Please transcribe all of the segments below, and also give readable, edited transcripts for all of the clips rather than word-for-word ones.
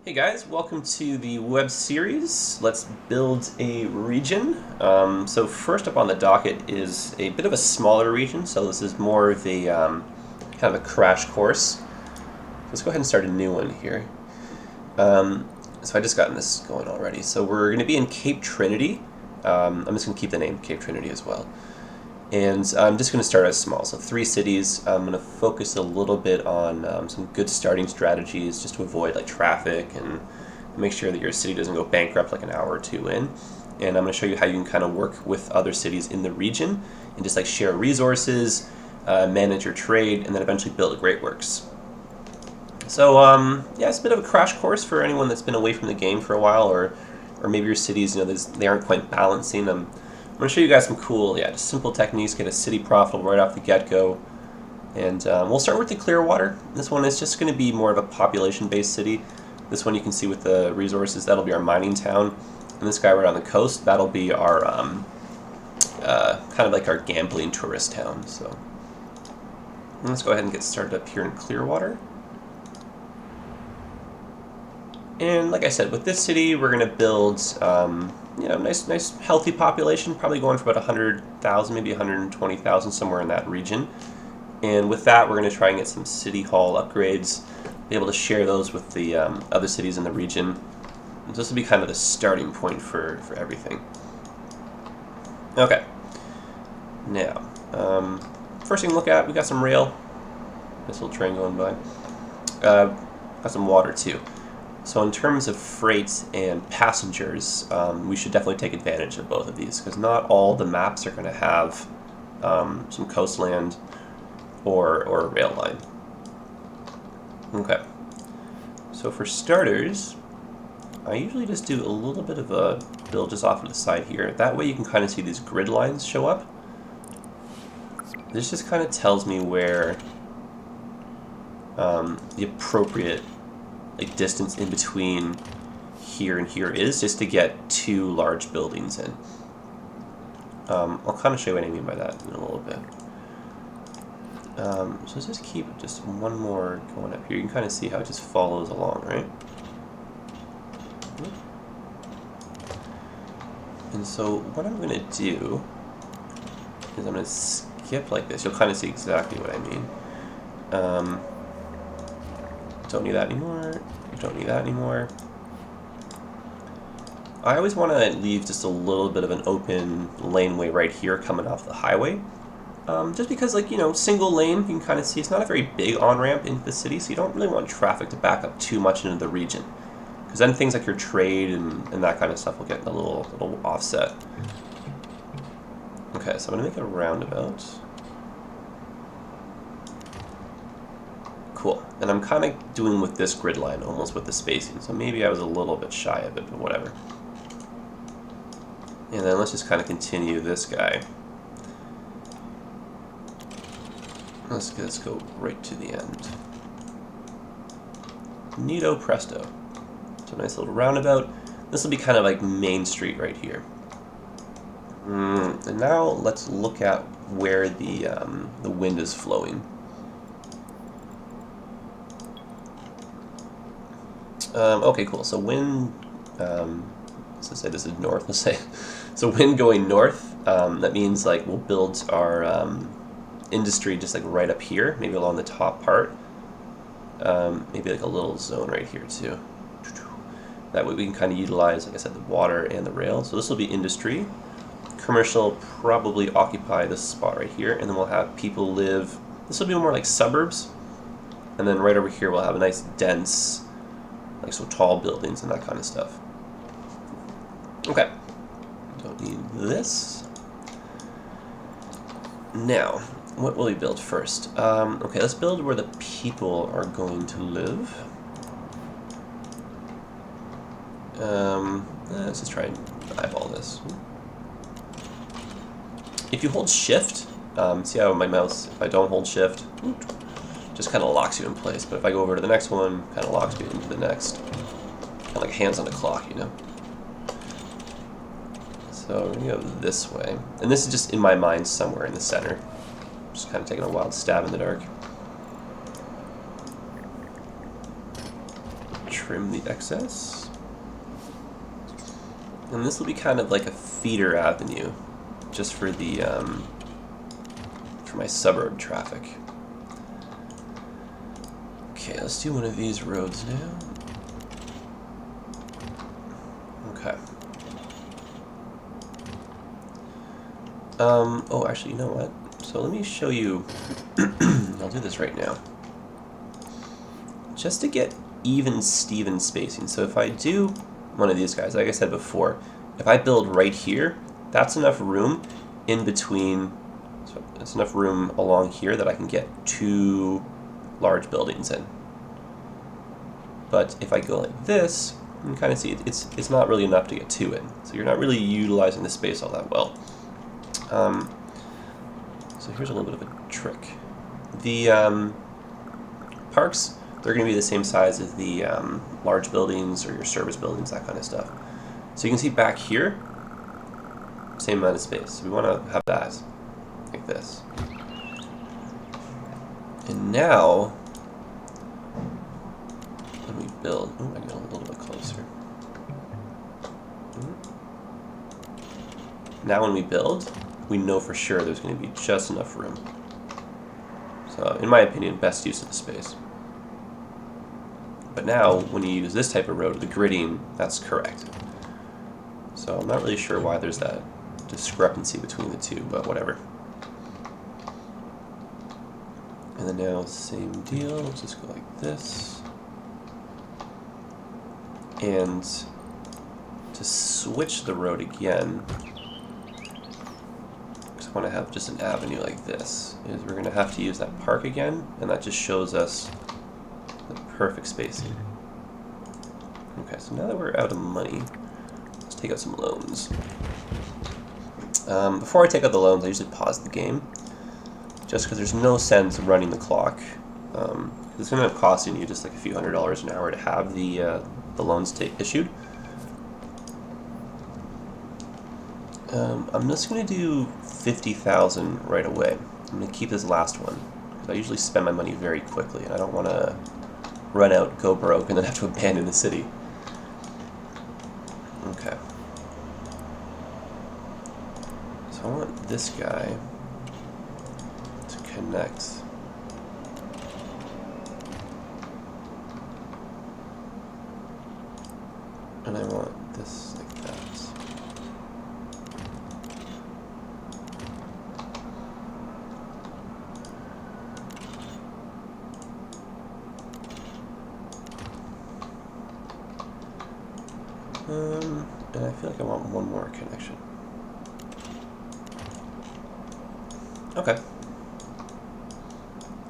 Hey guys, welcome to the web series. Let's build a region. So first up on the docket is a bit of a smaller region, so this is more of a kind of a crash course. Let's go ahead and start a new one here. So I just gotten this going already. So we're going to be in Cape Trinity. I'm just going to keep the name Cape Trinity as well. And I'm just going to start as small, so 3 cities. I'm going to focus a little bit on some good starting strategies just to avoid like traffic and make sure that your city doesn't go bankrupt like an hour or two in. And I'm going to show you how you can kind of work with other cities in the region and just like share resources, manage your trade, and then eventually build a great works. So yeah, it's a bit of a crash course for anyone that's been away from the game for a while, or maybe your cities, they aren't quite balancing. I'm going to show you guys some cool, just simple techniques, get a city profitable right off the get-go. And we'll start with the Clearwater. This one is just going to be more of a population-based city. This one you can see with the resources, that'll be our mining town. And this guy right on the coast, that'll be our kind of like our gambling tourist town. So let's go ahead and get started up here in Clearwater. And like I said, with this city, we're going to build nice healthy population, probably going for about 100,000, maybe 120,000, somewhere in that region. And with that, we're going to try and get some city hall upgrades, be able to share those with the other cities in the region. And this will be kind of the starting point for everything. Okay. Now, first thing to look at, we got some rail. This little train going by. Got some water too. So in terms of freight and passengers, we should definitely take advantage of both of these, because not all the maps are going to have some coastland or a rail line. Okay. So for starters, I usually just do a little bit of a build just off to the side here. That way you can kind of see these grid lines show up. This just kind of tells me where the appropriate distance in between here and here is, just to get 2 large buildings in. I'll kind of show you what I mean by that in a little bit. So let's just keep just one more going up here. You can kind of see how it just follows along, right? And so what I'm going to do is I'm going to skip like this. You'll kind of see exactly what I mean. Don't need that anymore. Don't need that anymore. I always want to leave just a little bit of an open laneway right here coming off the highway. Just because, single lane, you can kind of see it's not a very big on-ramp into the city, so you don't really want traffic to back up too much into the region. Because then things like your trade and that kind of stuff will get a little offset. Okay, so I'm going to make a roundabout. Cool. And I'm kind of doing with this grid line, almost with the spacing, so maybe I was a little bit shy of it, but whatever. And then let's just kind of continue this guy. Let's go right to the end. Neato presto. So nice little roundabout. This will be kind of like Main Street right here. And now let's look at where the wind is flowing. Okay, cool. So wind, let's say this is north, let's say. So wind going north, that means like we'll build our industry just like right up here, maybe along the top part. Maybe like a little zone right here too. That way we can kind of utilize, like I said, the water and the rail. So this will be industry. Commercial probably occupy this spot right here, and then we'll have people live. This will be more like suburbs. And then right over here we'll have a nice dense, so tall buildings and that kind of stuff. Okay. Don't need this. Now, what will we build first? Okay, let's build where the people are going to live. Let's just try and eyeball this. If you hold shift, see how my mouse, if I don't hold shift, just kind of locks you in place, but if I go over to the next one, kind of locks me into the next. Kind of like hands on the clock, So we're going to go this way. And this is just in my mind somewhere in the center. Just kind of taking a wild stab in the dark. trim the excess. And this will be kind of like a feeder avenue, just for the for my suburb traffic. Okay, let's do one of these roads now. Okay. Oh, actually, you know what? So let me show you. I'll do this right now. Just to get even Steven spacing. So if I do one of these guys, like I said before, if I build right here, that's enough room in between. So it's enough room along here that I can get 2 large buildings in. But if I go like this, you can kind of see it's not really enough to get 2 in. So you're not really utilizing the space all that well. So here's a little bit of a trick. The parks, they're going to be the same size as the large buildings or your service buildings, that kind of stuff. So you can see back here, same amount of space. So we want to have that like this. And now, when we build, oh, I get a little bit closer. Now when we build, we know for sure there's going to be just enough room. So, in my opinion, best use of the space. But now, when you use this type of road, the gridding, that's correct. So I'm not really sure why there's that discrepancy between the two, but whatever. And then now, same deal, let's just go like this. And to switch the road again, because I want to have just an avenue like this, is we're going to have to use that park again, and that just shows us the perfect spacing. Okay, so now that we're out of money, let's take out some loans. Before I take out the loans, I usually pause the game, just because there's no sense running the clock. It's going to end up costing you just like a few $100s an hour to have the loans issued. I'm just going to do 50,000 right away. I'm going to keep this last one, because I usually spend my money very quickly, and I don't want to run out, go broke, and then have to abandon the city. Okay. So I want this guy to connect. And I want this like that. And I feel like I want one more connection. Okay.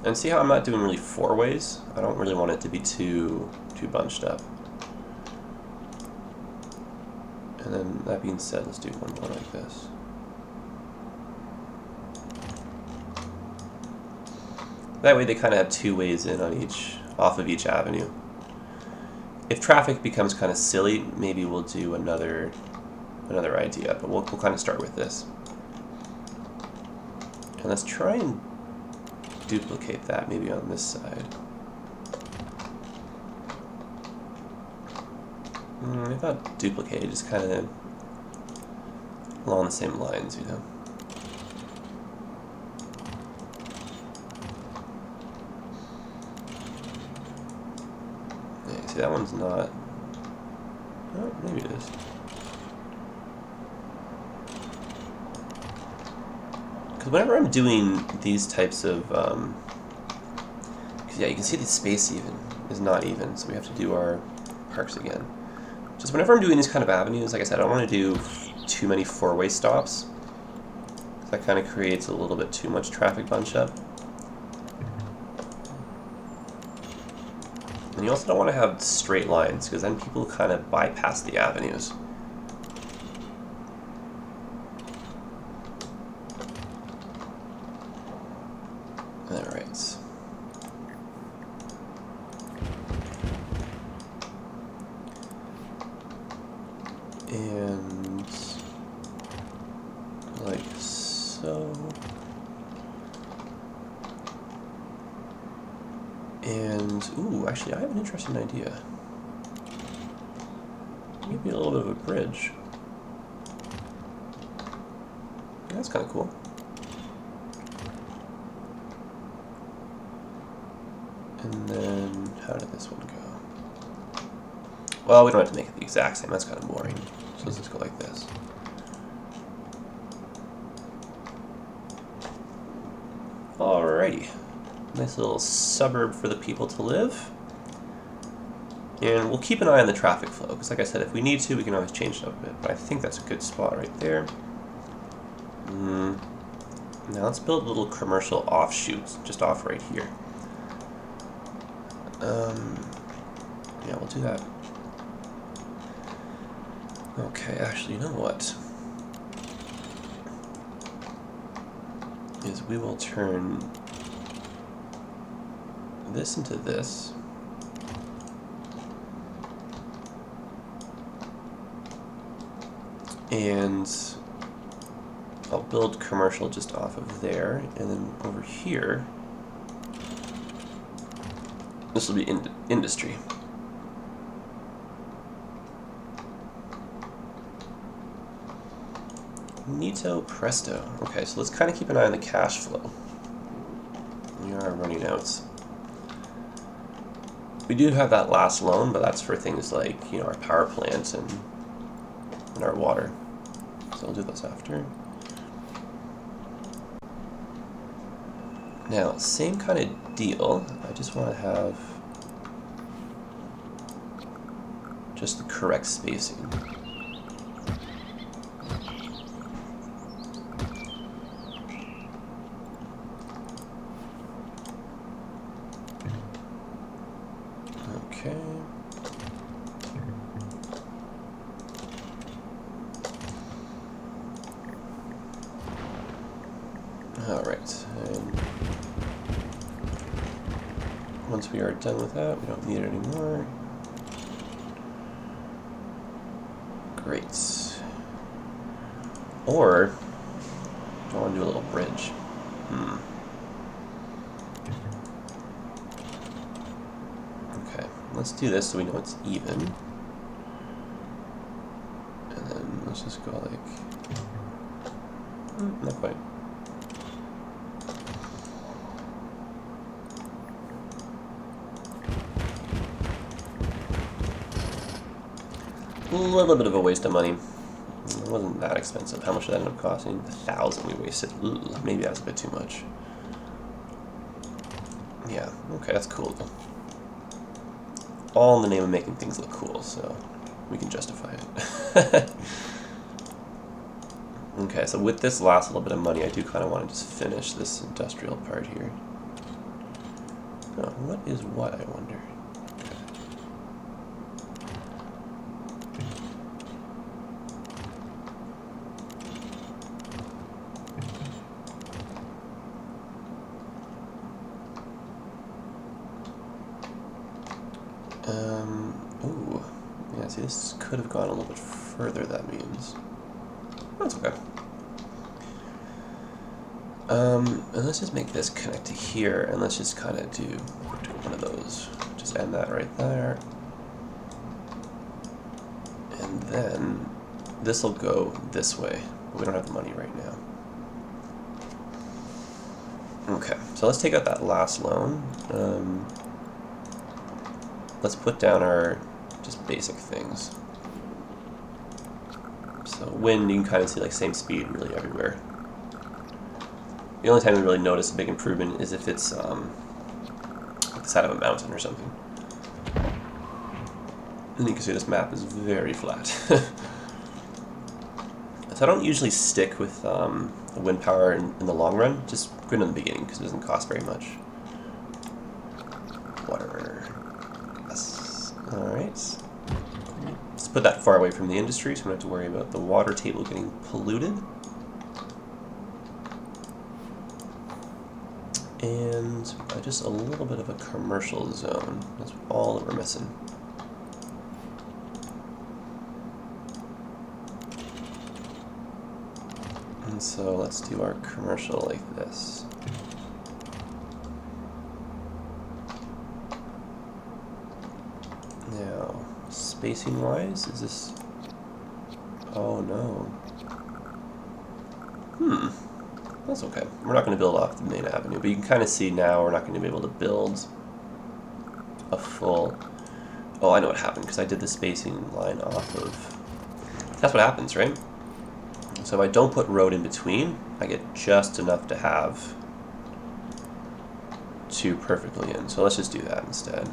And see how I'm not doing really 4 ways? I don't really want it to be too bunched up. And then that being said, let's do one more like this. That way they kind of have 2 ways in on off of each avenue. If traffic becomes kind of silly, maybe we'll do another idea, but we'll kind of start with this. And let's try and duplicate that maybe on this side. I thought duplicated is kind of along the same lines, you know. Yeah, see, that one's not. Oh, maybe it is. Because whenever I'm doing these types of, because yeah, you can see the space even is not even, so we have to do our parks again. Just whenever I'm doing these kind of avenues, like I said, I don't want to do too many 4-way stops. That kind of creates a little bit too much traffic bunch up. And you also don't want to have straight lines, because then people kind of bypass the avenues. Alright. And like so. And ooh, actually I have an interesting idea. Maybe a little bit of a bridge. That's kind of cool. And then, how did this one go? Well, we don't have to make it the exact same. That's kind of boring. So let's just go like this. Alrighty. Nice little suburb for the people to live. And we'll keep an eye on the traffic flow, because like I said, if we need to, we can always change it up a bit. But I think that's a good spot right there. Now let's build little commercial offshoots, just off right here. Yeah, we'll do that. Okay, actually, you know what? Is we will turn this into this. And I'll build commercial just off of there, and then over here, this will be industry. Neato presto. Okay, so let's kind of keep an eye on the cash flow. We are running out. We do have that last loan, but that's for things like, you know, our power plant and our water. So we'll do those after. Now, same kind of deal. I just want to have just the correct spacing. Okay. All right. And once we are done with that, we don't need it anymore. Great. Or I want to do a little bridge. Okay, let's do this so we know it's even. And then let's just go like, not quite. A little bit of a waste of money. It wasn't that expensive. How much did that end up costing? 1,000 we wasted. Ooh, maybe that was a bit too much. Yeah, okay, that's cool though. All in the name of making things look cool, so we can justify it. Okay, so with this last little bit of money, I do kind of want to just finish this industrial part here. Oh, what is what, I wonder? Ooh. Yeah, see, this could have gone a little bit further, that means. That's okay. And let's just make this connect to here, and let's just kind of do one of those. Just end that right there. And then this will go this way, but we don't have the money right now. Okay, so let's take out that last loan. Let's put down our just basic things. So wind, you can kind of see like same speed really everywhere. The only time we really notice a big improvement is if it's like the side of a mountain or something. And you can see this map is very flat. So I don't usually stick with wind power in the long run, just good in the beginning because it doesn't cost very much. Water. Yes. Alright. Let's put that far away from the industry so we don't have to worry about the water table getting polluted. And just a little bit of a commercial zone. That's all that we're missing. And so let's do our commercial like this. Now, spacing wise? Is this... Oh no. That's okay. We're not going to build off the main avenue, but you can kind of see now we're not going to be able to build a full... Oh, I know what happened, because I did the spacing line off of... That's what happens, right? So if I don't put road in between, I get just enough to have two perfectly in. So let's just do that instead.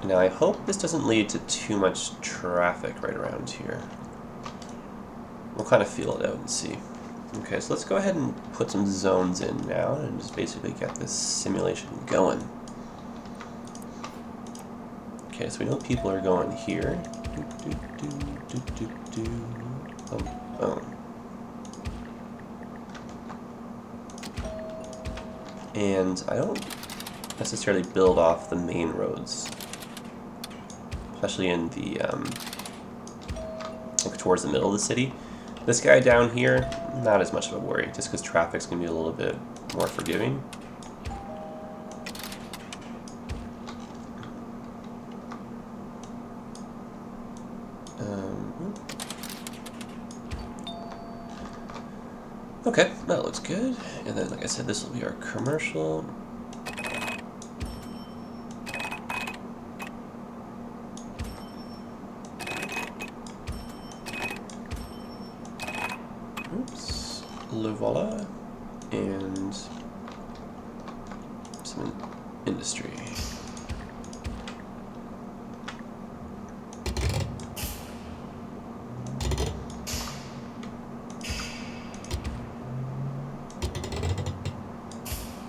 Now I hope this doesn't lead to too much traffic right around here. We'll kind of feel it out and see. Okay, so let's go ahead and put some zones in now and just basically get this simulation going. Okay, so we know people are going here. Boom, boom. And I don't necessarily build off the main roads, especially in the like towards the middle of the city. This guy down here, not as much of a worry, just because traffic's gonna be a little bit more forgiving. Okay, that looks good. And then, like I said, this will be our commercial. Oops. Le voila. And some industry.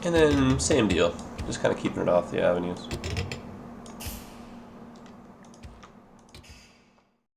And then, same deal. Just kind of keeping it off the avenues.